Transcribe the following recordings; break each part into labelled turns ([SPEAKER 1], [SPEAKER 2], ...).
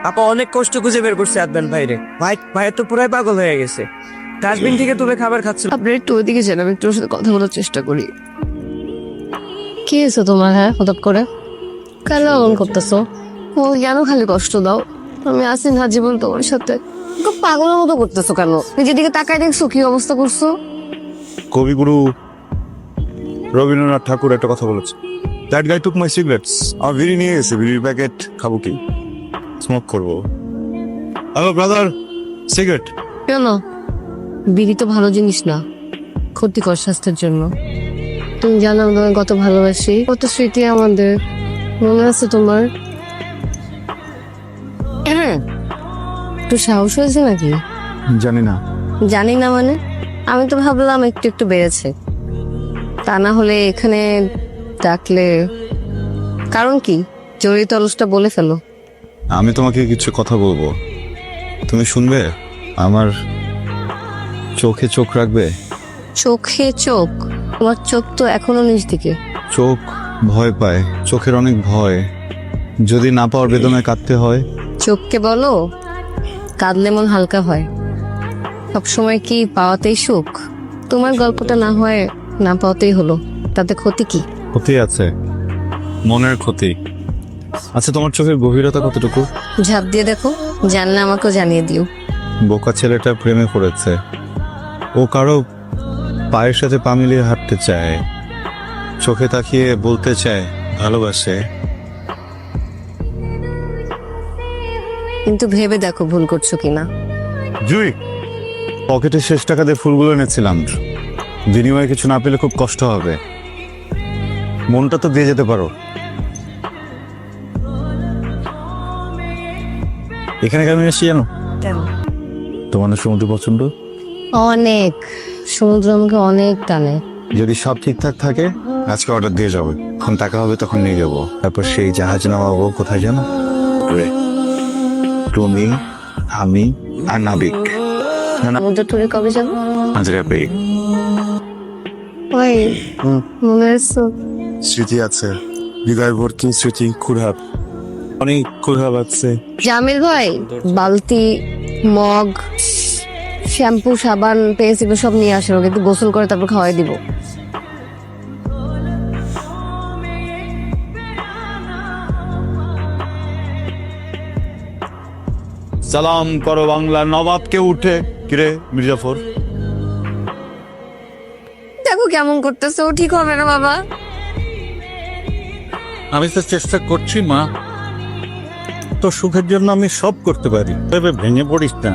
[SPEAKER 1] আপা অনেক কষ্ট খুঁজে বের করছে আদনান ভাইরে। ভাইয়ের তো পুরাই পাগল হয়ে গেছে। ডাস্টবিন থেকে তুলে খাবার খাচ্ছিল।
[SPEAKER 2] আপনি একটু ওইদিকে যান, আমি একটু ওর সাথে কথা বলার চেষ্টা করি। কি হয়েছে তোমার? হ্যাঁ, হঠাৎ করে কেন এমন করতেছো? ও কেন খালি কষ্ট দাও? আমি আসি না জীবন তোমার সাথে। খুব পাগলের মতো করতেছো কেন? নিজের দিকে তাকায় দেখছো কি অবস্থা করছো?
[SPEAKER 3] কবিগুরু রবীন্দ্রনাথ ঠাকুর একটা কথা বলেছে, that guy took my cigarettes. আমার বিড়ি নিয়ে গেছে, বিড়ির প্যাকেট খাবো কি, স্মোক করবো। Hello brother, cigarette.
[SPEAKER 2] কেন? বিড়ি তো ভালো জিনিস না, ক্ষতিকর স্বাস্থ্যের জন্য। তুমি জানো আমি তোমায় কত ভালোবাসি, কত স্মৃতি আমাদের, মনে আছে তোমার? হ্যাঁ, একটু সাহস হয়েছে নাকি?
[SPEAKER 3] জানি না।
[SPEAKER 2] জানি না মানে? আমি তো ভাবলাম একটু একটু বেড়েছে, তা না হলে এখানে ডাকলে। কারণ কি? জড়িত অলসটা বলে ফেলো।
[SPEAKER 3] আমি তোমাকে কিছু কথা বলবো, তুমি শুনবে? আমার চোখে চোখ রাখবে?
[SPEAKER 2] চোখে চোখ? তোমার চোখ তো এখনো নিচ দিকে।
[SPEAKER 3] চোখ ভয় পায়, চোখের অনেক ভয়, যদি না পাওয়ার বেদনায় কাঁদতে হয়।
[SPEAKER 2] চোখকে বলো কাঁদলে মন হালকা হয়। সবসময় কি পাওয়াতেই সুখ? তোমার গল্পটা না হয় না পাওয়াতেই হলো, তাতে ক্ষতি কি?
[SPEAKER 3] ক্ষতি আছে, মনের ক্ষতি। আচ্ছা, তোমার চোখের গভীরতা কতটুকু?
[SPEAKER 2] ঝাঁপ দিয়ে দেখো, জানলে আমাকেও জানিয়ে দিও।
[SPEAKER 3] বোকা ছেলেটা প্রেমে পড়েছে, ও কারো পায়ের সাথে পা মিলিয়ে হাঁটতে চায়, চোখে তাকিয়ে বলতে চায় ভালোবাসে।
[SPEAKER 2] কিন্তু ভেবে দেখো ভুল করছো কিনা।
[SPEAKER 3] জুই, পকেটে শেষ টাকা দিয়ে ফুলগুলো এনেছিলাম, বিনিময়ে কিছু না পেলে খুব কষ্ট হবে। মনটা তো দিয়ে যেতে পারো। এখানে কেন এসেছি জানো? তোমার না সমুদ্র পছন্দ?
[SPEAKER 2] অনেক, সমুদ্র আমাকে অনেক টানে।
[SPEAKER 3] যদি সব ঠিকঠাক থাকে আজকে অর্ডার দিয়ে যাবে, যখন টাকা হবে তখন নিয়ে যাবো। তারপর সেই জাহাজ নামাবো কোথায় জানো? তুমি, আমি আর নাবিক।
[SPEAKER 2] সমুদ্র টুরে কবে যাবো?
[SPEAKER 3] নাবিক।
[SPEAKER 2] ওই মনে আছে?
[SPEAKER 3] স্মৃতি আছে, হৃদয় ভর্তি স্মৃতি, কুড়হাব, অনেক কুড়হাব আছে।
[SPEAKER 2] জামিল ভাই, বালতি, মগ, শ্যাম্পু, সাবান, পেস্ট এগুলো সব নিয়ে আসেন, ওকে একটু গোসল করে তারপর খাওয়াই দিব।
[SPEAKER 3] সালাম করো বাংলা নবাবকে উঠে। কিরে মির্জাফর?
[SPEAKER 2] দেখো কেমন করতেছে, ও ঠিক হবে না বাবা।
[SPEAKER 4] আমি তো চেষ্টা করছি মা, তোর সুখের জন্য আমি সব করতে পারি, তবে ভেঙে পড়িস না।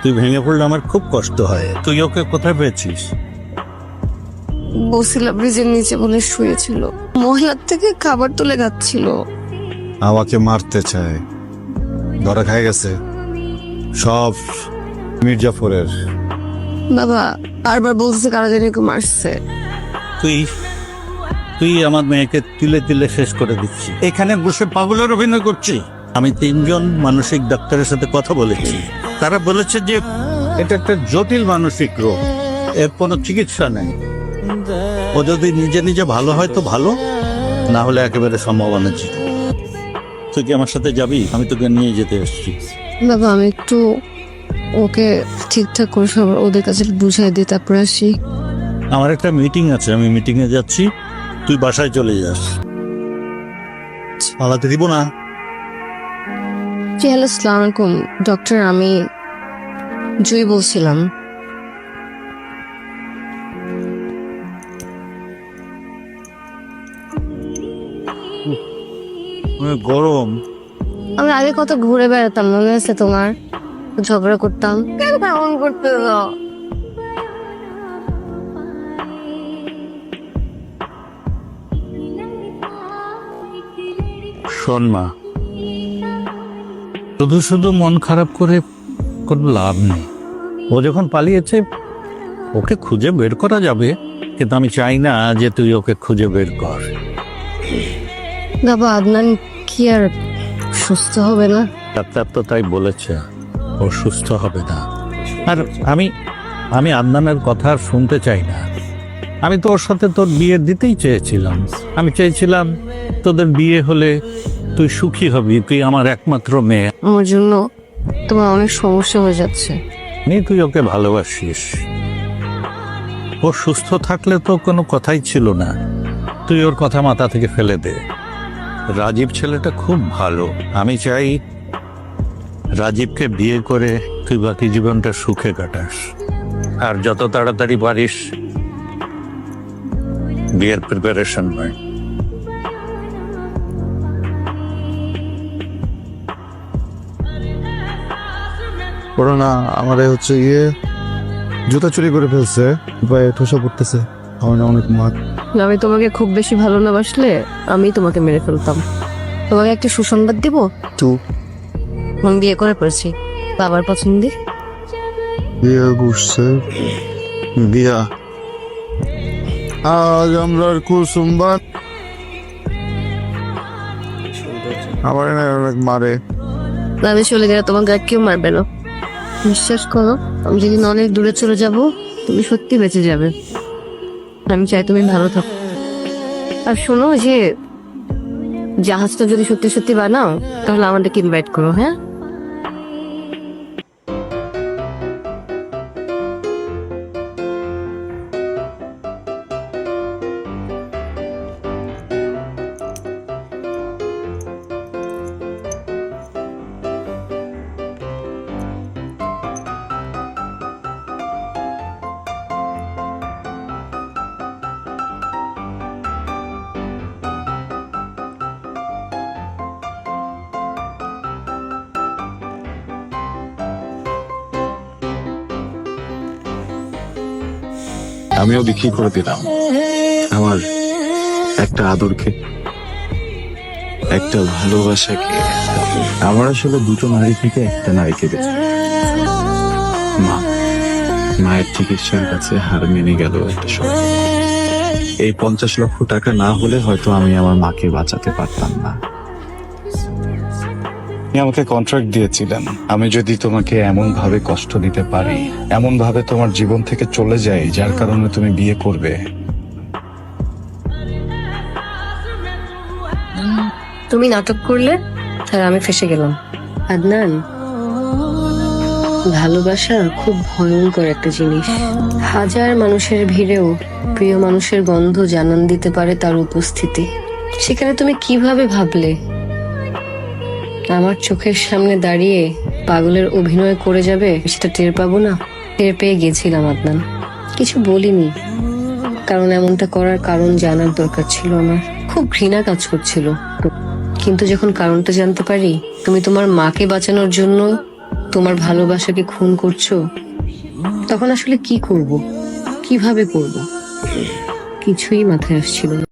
[SPEAKER 4] তুই ভেঙে পড়লে আমার খুব কষ্ট হয়। তুই ওকে কোথায় পেয়েছিস?
[SPEAKER 2] বসিলা ব্রিজের নিচে বলে শুয়েছিল, মহিলার থেকে খাবার তুলে খাচ্ছিল।
[SPEAKER 3] আমাকে মারতে চায়, ধরা খাই গেছে সব মির্জাফরের।
[SPEAKER 2] বাবা বারবার বলছে কারা জানি ওকে মারছে।
[SPEAKER 4] তুই তুই আমার মেয়েকে তিলে তিলে শেষ করে দিচ্ছি। এখানে বসে পাগলের অভিনয় করছি। আমি 3জন মানসিক ডাক্তারের সাথে কথা বলেছি, তারা বলেছে যে এটা একটা জটিল মানসিক রোগ, এর কোনো চিকিৎসা নেই। ও যদি নিজে নিজে ভালো হয় তো ভালো, না হলে একেবারে সম্ভাবনা ছিল। তুই কি আমার সাথে যাবি? আমি তোকে নিয়ে যেতে এসেছি।
[SPEAKER 2] বাবা আমি একটু ওকে ঠিকঠাক করে সব ওদের কাছে বুঝাই দিই, তারপর আসি।
[SPEAKER 4] আমার একটা মিটিং আছে, আমি মিটিংয়ে যাচ্ছি, তুই বাসায় চলে যাস। পালাতে দিব না।
[SPEAKER 2] জি হ্যালো, আসসালামু আলাইকুম ডক্টর, আমি জুই বলছিলাম।
[SPEAKER 4] গরম।
[SPEAKER 2] আমি আগে কত ঘুরে বেড়াতাম, মনে আছে তোমার? ঝগড়া করতাম, কেন এমন করতে দাও?
[SPEAKER 4] শোন মা, শুধু শুধু মন খারাপ করে কোনো লাভ নেই। ও যখন পালিয়েছে ওকে খুঁজে বের করা যাবে, কিন্তু আমি চাই না যে তুই ওকে খুঁজে বের কর।
[SPEAKER 2] বাবা আদনান কি আর সুস্থ হবে না?
[SPEAKER 4] ডাক্তার তো তাই বলেছে, ও সুস্থ হবে না। আর আমি আদনানের কথা আর শুনতে চাই না। আমি তো ওর সাথে তোর বিয়ে দিতেই চেয়েছিলাম। আমি চেয়েছিলাম তোদের বিয়ে হলে তুই সুখী হবি, তুই আমার একমাত্র মেয়ে।
[SPEAKER 2] আমার জন্য তোমার অনেক সমস্যা হয়ে যাচ্ছে।
[SPEAKER 4] তুই ওকে ভালোবাসিস, ও সুস্থ থাকলে তো কোনো কথাই ছিল না। তুই ওর কথা মাথা থেকে ফেলে দে। রাজীব ছেলেটা খুব ভালো, আমি চাই রাজীবকে বিয়ে করে তুই বাকি জীবনটা সুখে কাটাস। আর যত তাড়াতাড়ি পারিস বিয়ের প্রিপারেশন হয়।
[SPEAKER 3] ওরা না আমারে হচ্ছে গিয়ে জুতা চুরি করে ফেলছে, পায়ে ঠোসা পড়তেছে, আমার না অনেক মার।
[SPEAKER 2] আমি তোমাকে খুব বেশি ভালো না বাসলে আমি তোমাকে মেরে ফেলতাম। তোমাকে একটা সুসংবাদ দিব, আমি বিয়ে করে পড়েছি বাবার পছন্দের।
[SPEAKER 3] বিয়ে বসছে, বিয়া আজ আমরা কুসুম্বাদ আমার না অনেক মারে।
[SPEAKER 2] আমি চলে গেলে তোমাকে আর কেউ মারবে না, বিশ্বাস করো। আমি যেদিন অনেক দূরে চলে যাব তুমি সত্যি বেঁচে যাবে। আমি চাই তুমি ভালো থাকো। আর শোনো, যে জাহাজটা যদি সত্যি সত্যি বানাও তাহলে আমাদেরকে ইনভাইট করো, হ্যাঁ?
[SPEAKER 5] আমিও বিক্রি করে দিলাম আমার একটা আদরকে, একটা ভালোবাসাকে। আমার আসলে দুটো নারী থেকে একটা নারীকে বেছে। মায়ের চিকিৎসার কাছে হার মেনে গেল একটা সময়। এই 50 লক্ষ টাকা না হলে হয়তো আমি আমার মাকে বাঁচাতে পারতাম না। আপনি আমাকে কন্ট্রাক্ট দিয়েছিলেন, আমি যদি তোমাকে এমন ভাবে কষ্ট দিতে পারি, এমন ভাবে তোমার জীবন থেকে চলে যাই যার কারণে তুমি বিয়ে করবে।
[SPEAKER 2] তুমি নাটক করলে আর আমি ফেসে গেলাম। আদনান, ভালোবাসা খুব ভয়ঙ্কর একটা জিনিস। হাজার মানুষের ভিড়েও প্রিয় মানুষের গন্ধ জানান দিতে পারে তার উপস্থিতি। সেখানে তুমি কিভাবে ভাবলে আমার চোখের সামনে দাঁড়িয়ে পাগলের অভিনয় করে যাবে সেটা টের পাবো না? টের পেয়ে গেছিলাম আদনান, কিছু বলিনি, কারণ এমনটা করার কারণ জানার দরকার ছিল আমার। খুব ঘৃণা কাজ করছিল, কিন্তু যখন কারণটা জানতে পারি তুমি তোমার মাকে বাঁচানোর জন্য তোমার ভালোবাসাকে খুন করছো, তখন আসলে কি করব, কিভাবে করব, কিছুই মাথায় আসছিল না।